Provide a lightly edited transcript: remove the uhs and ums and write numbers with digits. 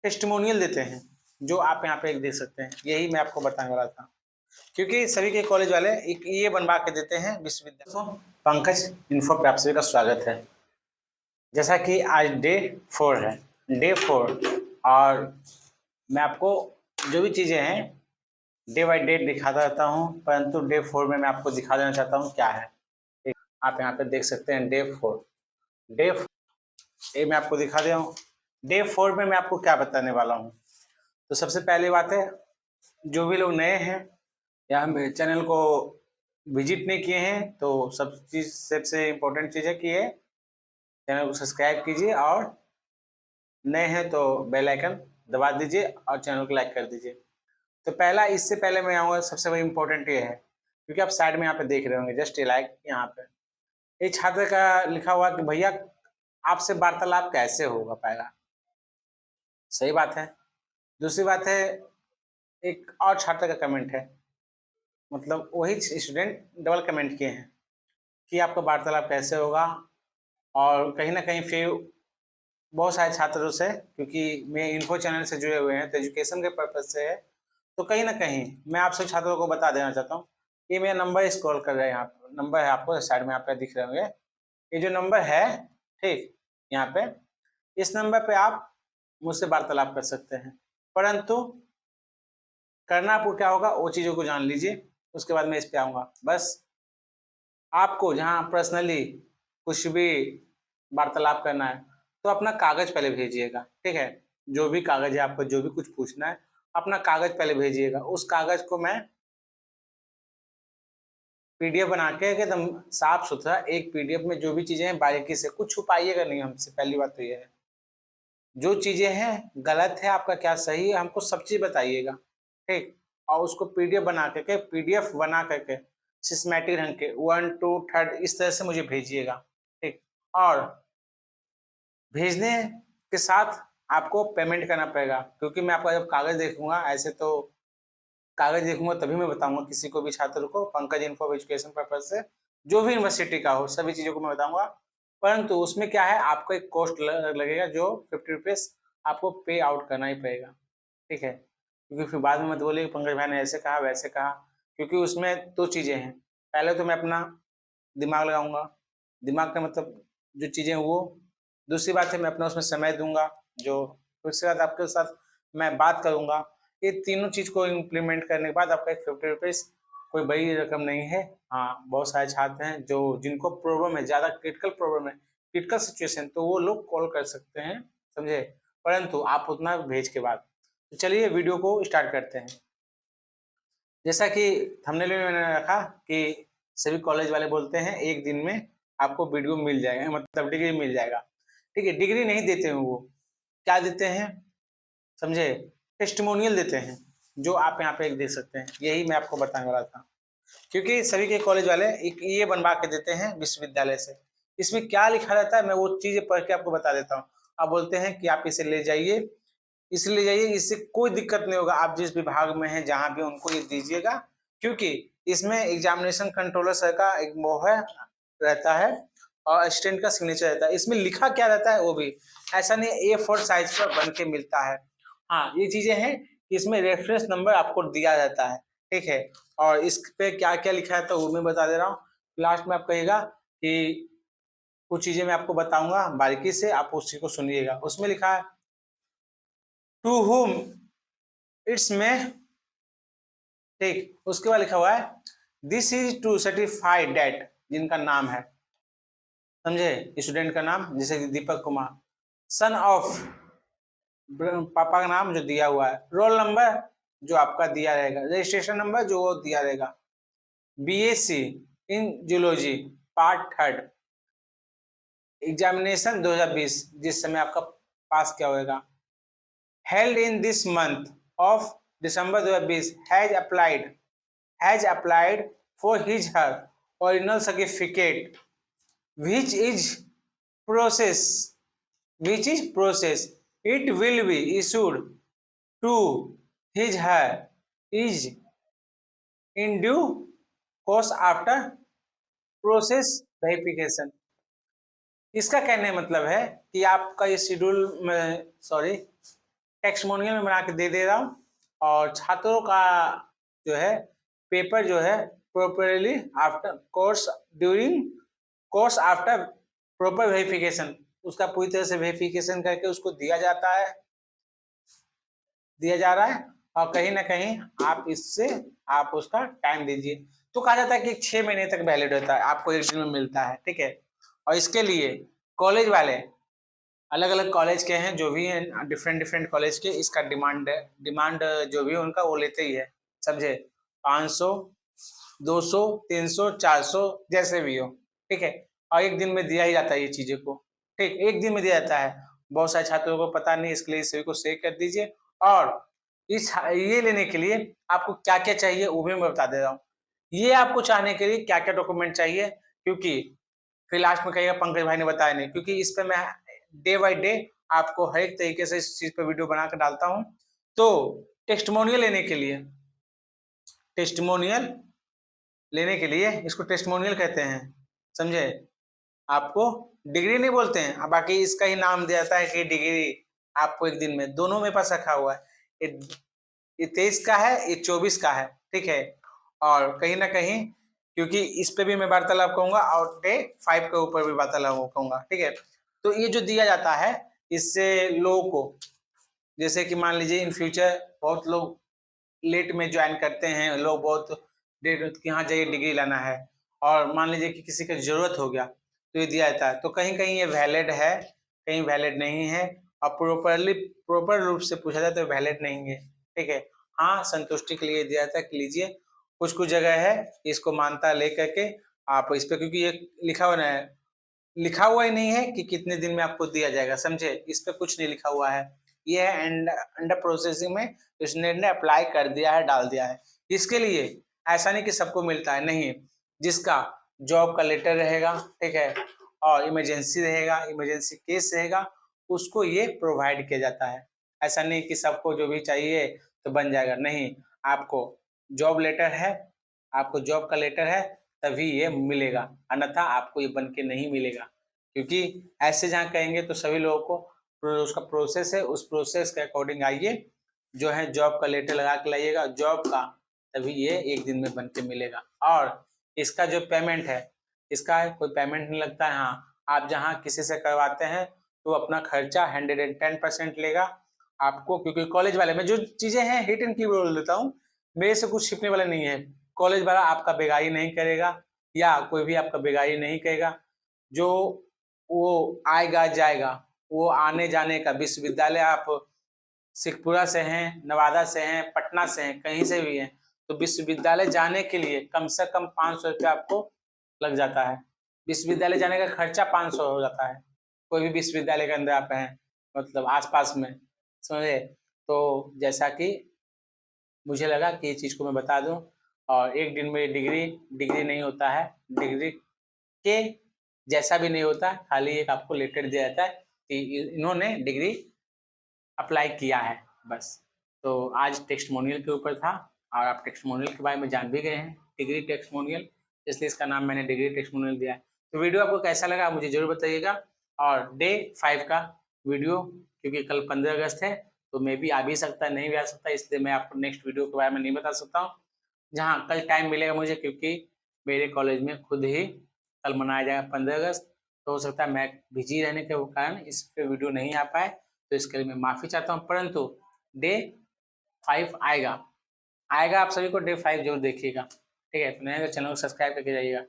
Testimonial देते हैं, जो आप यहाँ पे एक देख सकते हैं। यही मैं आपको बताने वाला था, क्योंकि सभी के कॉलेज वाले एक ये बनवा के देते हैं विश्वविद्यालय। तो पंकज इन्फो पे आप सभी का स्वागत है। जैसा कि आज डे 4 है, डे 4, और मैं आपको जो भी चीज़ें हैं डे बाई डे दिखाता रहता हूँ, परंतु डे 4 में मैं आपको दिखा देना चाहता हूँ क्या है। आप यहाँ पे देख सकते हैं डे 4। डे ये मैं आपको दिखा दे रहा हूँ। डे 4 में मैं आपको क्या बताने वाला हूँ। तो सबसे पहली बात है, जो भी लोग नए हैं या हम चैनल को विजिट नहीं किए हैं, तो सबसे इम्पोर्टेंट चीज़ है कि ये चैनल को सब्सक्राइब कीजिए, और नए हैं तो बेल आइकन दबा दीजिए और चैनल को लाइक कर दीजिए। तो पहला, इससे पहले मैं आऊँगा, सबसे बड़ी इम्पोर्टेंट ये है, क्योंकि आप साइड में यहाँ पे देख रहे होंगे जस्ट ये लाइक यहाँ पे एक छात्र का लिखा हुआ कि भैया आपसे वार्तालाप कैसे होगा पाएगा। सही बात है। दूसरी बात है, एक और छात्र का कमेंट है, मतलब वही स्टूडेंट डबल कमेंट किए हैं कि आपका वार्तालाप कैसे होगा। और कहीं ना कहीं फिर बहुत सारे छात्रों से, क्योंकि मैं इन्फो चैनल से जुड़े हुए हैं तो एजुकेशन के पर्पज से है, तो कहीं ना कहीं मैं आप सभी छात्रों को बता देना चाहता हूँ कि मेरा नंबर स्क्रॉल कर रहे हैं, यहाँ पर नंबर है, आपको साइड में यहाँ पे दिख रहे होंगे, ये जो नंबर है, ठीक, यहाँ पे इस नंबर पे आप मुझसे वार्तालाप कर सकते हैं। परंतु करना आपको क्या होगा, वो चीज़ों को जान लीजिए, उसके बाद मैं इस पे आऊँगा। बस आपको जहाँ पर्सनली कुछ भी वार्तालाप करना है तो अपना कागज पहले भेजिएगा, ठीक है। जो भी कागज है, आपको जो भी कुछ पूछना है, अपना कागज पहले भेजिएगा। उस कागज को मैं पीडीएफ बना के एकदम साफ सुथरा एक पीडीएफ में जो भी चीजें हैं बारीकी से, कुछ छुपाइएगा नहीं हमसे, पहली बात तो ये है। जो चीजें हैं गलत है, आपका क्या सही है, हमको सब चीज बताइएगा, ठीक। और उसको पीडीएफ बना करके सिस्टमैटिक ढंग के 1 2 3 इस तरह से मुझे भेजिएगा, ठीक। और भेजने के साथ आपको पेमेंट करना पड़ेगा, क्योंकि मैं आपका जब कागज देखूंगा, ऐसे तो कागज देखूंगा तभी मैं बताऊंगा किसी को भी छात्र को, पंकज इन्फो एजुकेशन पर्पज से जो भी यूनिवर्सिटी का हो, सभी चीज़ों को मैं बताऊंगा। परंतु उसमें क्या है, आपको एक कॉस्ट लगेगा, जो 50 रुपीज़ आपको पे आउट करना ही पड़ेगा, ठीक है। क्योंकि फिर बाद में मत बोलिए पंकज भाई ने ऐसे कहा वैसे कहा, क्योंकि उसमें दो चीज़ें हैं। पहले तो मैं अपना दिमाग लगाऊंगा, दिमाग का मतलब जो चीज़ें वो, दूसरी बात है मैं अपना उसमें समय दूंगा, जो उसके बाद आपके साथ मैं बात करूंगा। ये तीनों चीज़ को इम्प्लीमेंट करने के बाद आपका एक 50 रुपीज़ कोई बड़ी रकम नहीं है। हाँ, बहुत सारे छात्र हैं जो जिनको प्रॉब्लम है, ज़्यादा क्रिटिकल प्रॉब्लम है, क्रिटिकल सिचुएशन, तो वो लोग कॉल कर सकते हैं, समझे। परंतु आप उतना भेज के बाद, तो चलिए वीडियो को स्टार्ट करते हैं। जैसा कि थंबनेल में मैंने रखा कि सभी कॉलेज वाले बोलते हैं एक दिन में आपको वीडियो मिल जाएगा, मतलब डिग्री मिल जाएगा, ठीक है। डिग्री नहीं देते हैं वो, क्या देते हैं समझे, टेस्टिमोनियल देते हैं, जो आप यहाँ पे एक देख सकते हैं। यही मैं आपको बताने वाला था, क्योंकि सभी के कॉलेज वाले एक ये बनवा के देते हैं विश्वविद्यालय से। इसमें क्या लिखा रहता है मैं वो चीजें पढ़ के आपको बता देता हूँ। आप बोलते हैं कि आप इसे ले जाइए, इसलिए जाइए, इससे कोई दिक्कत नहीं होगा। आप जिस विभाग में हैं जहां भी उनको ये दीजिएगा, क्योंकि इसमें एग्जामिनेशन कंट्रोलर सर का एक मोहर रहता है और असिस्टेंट का सिग्नेचर रहता है। इसमें लिखा क्या रहता है वो भी ऐसा नहीं A4 साइज पर बन के मिलता है। हाँ, ये चीजें हैं, इसमें रेफरेंस नंबर आपको दिया जाता है, ठीक है। और इस पे क्या क्या लिखा है तो वो मैं बता दे रहा हूँ। लास्ट में आप कहिएगा कि कुछ चीजें मैं आपको बताऊंगा बारीकी से, आप उस चीज को सुनिएगा। उसमें लिखा है टू हुम इट्स में, ठीक। उसके बाद लिखा हुआ है this is to certified date, जिनका नाम है, समझे, स्टूडेंट का नाम, जैसे कि दीपक कुमार, सन ऑफ, पापा का नाम जो दिया हुआ है, रोल नंबर जो आपका दिया रहेगा, रजिस्ट्रेशन नंबर जो वो दिया रहेगा, BSc in zoology part 3, examination 2020 जिस समय आपका पास किया होगा, held in this month of December 2020, has applied for his her original certificate which is process it will be issued to his her is in due course after process verification। इसका कहने का मतलब है कि आपका ये शेड्यूल में, sorry, testimonial में बना के दे रहा हूँ। और छात्रों का जो है पेपर जो है properly after course during course after proper verification, उसका पूरी तरह से वेरिफिकेशन करके उसको दिया जा रहा है। और कहीं ना कहीं आप इससे आप उसका टाइम दीजिए। तो कहा जाता है कि 6 महीने तक वैलिड होता है, आपको 1 दिन में मिलता है, ठीक है। और इसके लिए कॉलेज वाले अलग अलग कॉलेज के हैं, जो भी हैं डिफरेंट डिफरेंट कॉलेज के, इसका डिमांड जो भी है उनका वो लेते ही है, समझे। 500 200 300 400 जैसे भी हो, ठीक है। और 1 दिन में दिया ही जाता है ये चीजें को, ठीक, 1 दिन में दिया जाता है। बहुत सारे छात्रों को पता नहीं, इसके लिए सभी को शेयर कर दीजिए। और ये लेने के लिए आपको क्या क्या चाहिए वो भी मैं बता दे रहा हूँ। ये आपको चाहने के लिए क्या क्या डॉक्यूमेंट चाहिए, क्योंकि फिर लास्ट में कहिएगा पंकज भाई ने बताया नहीं, क्योंकि इस पे मैं डे बाय डे आपको हर एक तरीके से इस चीज पे वीडियो बना कर डालता हूँ। तो टेस्टिमोनियल लेने के लिए इसको टेस्टिमोनियल कहते हैं, समझे। आपको डिग्री नहीं बोलते हैं, अब बाकी इसका ही नाम दिया जाता है कि डिग्री आपको 1 दिन में, दोनों मेरे पास रखा हुआ है, ये 23 का है, ये 24 का है, ठीक है। और कहीं ना कहीं क्योंकि इस पे भी मैं वार्तालाप कहूंगा और डे 5 के ऊपर भी वार्तालाप कहूंगा, ठीक है। तो ये जो दिया जाता है इससे लोगों को, जैसे कि मान लीजिए इन फ्यूचर बहुत लोग लेट में ज्वाइन करते हैं, लोग बहुत देर कि हाँ जाइए डिग्री लाना है, और मान लीजिए कि किसी का जरूरत हो गया तो ये दिया जाता है। तो कहीं कहीं ये वैलिड है, कहीं वैलिड नहीं है, और प्रॉपर रूप से पूछा जाए तो वैलिड नहीं है, ठीक है। हाँ, संतुष्टि के लिए दिया जाता है कि लीजिए, कुछ कुछ जगह है इसको मानता लेकर के आप इस पे, क्योंकि ये लिखा हुआ ही नहीं है कि कितने दिन में आपको दिया जाएगा, समझे। इस पे कुछ नहीं लिखा हुआ है, ये है अंडर प्रोसेसिंग में, इसने ने अप्लाई कर दिया है, डाल दिया है। इसके लिए ऐसा नहीं कि सबको मिलता है, नहीं, जिसका जॉब का लेटर रहेगा, ठीक है, और इमरजेंसी केस रहेगा, उसको ये प्रोवाइड किया जाता है। ऐसा नहीं कि सबको जो भी चाहिए तो बन जाएगा, नहीं, आपको जॉब लेटर है, आपको जॉब का लेटर है तभी ये मिलेगा, अन्यथा आपको ये बन के नहीं मिलेगा। क्योंकि ऐसे जहाँ कहेंगे तो सभी लोगों को उसका प्रोसेस है, उस प्रोसेस के अकॉर्डिंग आइए, जो है जॉब का लेटर लगा के लाइएगा जॉब का, तभी ये 1 दिन में बन के मिलेगा। और इसका जो पेमेंट है, इसका कोई पेमेंट नहीं लगता है। हाँ, आप जहाँ किसी से करवाते हैं तो अपना खर्चा 110% लेगा आपको, क्योंकि कॉलेज वाले में जो चीजें हैं हिट एंड की बोल देता हूँ, मेरे से कुछ छिपने वाला नहीं है। कॉलेज वाला आपका बेगाई नहीं करेगा, या कोई भी आपका बेगाई नहीं करेगा। जो वो आएगा जाएगा, वो आने जाने का, विश्वविद्यालय आप शेखपुरा से हैं, नवादा से हैं, पटना से हैं, कहीं से भी हैं, तो विश्वविद्यालय जाने के लिए कम से कम 500 रुपया आपको लग जाता है। विश्वविद्यालय जाने का खर्चा 500 हो जाता है, कोई भी विश्वविद्यालय के अंदर आप हैं, मतलब आसपास में, समझे। तो जैसा कि मुझे लगा कि ये चीज़ को मैं बता दूं। और 1 दिन में डिग्री नहीं होता है, डिग्री के जैसा भी नहीं होता, खाली एक आपको लेटर दिया जाता है कि इन्होंने डिग्री अप्लाई किया है, बस। तो आज टेस्टिमोनियल के ऊपर था, और आप टेस्टिमोनियल के बारे में जान भी गए हैं, डिग्री टेस्टिमोनियल, इसलिए इसका नाम मैंने डिग्री टेस्टिमोनियल दिया है। तो वीडियो आपको कैसा लगा मुझे जरूर बताइएगा। और डे 5 का वीडियो, क्योंकि कल 15 अगस्त है, तो मे भी आ भी सकता है, नहीं भी आ सकता, इसलिए मैं आपको नेक्स्ट वीडियो के बारे में नहीं बता सकता हूँ। जहाँ कल टाइम मिलेगा मुझे, क्योंकि मेरे कॉलेज में खुद ही कल मनाया जाएगा 15 अगस्त, तो हो सकता है मैं बिजी रहने के कारण इस पे वीडियो नहीं आ पाए, तो इसके लिए मैं माफ़ी चाहता हूँ। परंतु डे 5 आएगा, आप सभी को डे 5 जरूर देखिएगा, ठीक है। तो नहीं तो चैनल को सब्सक्राइब करके जाइएगा।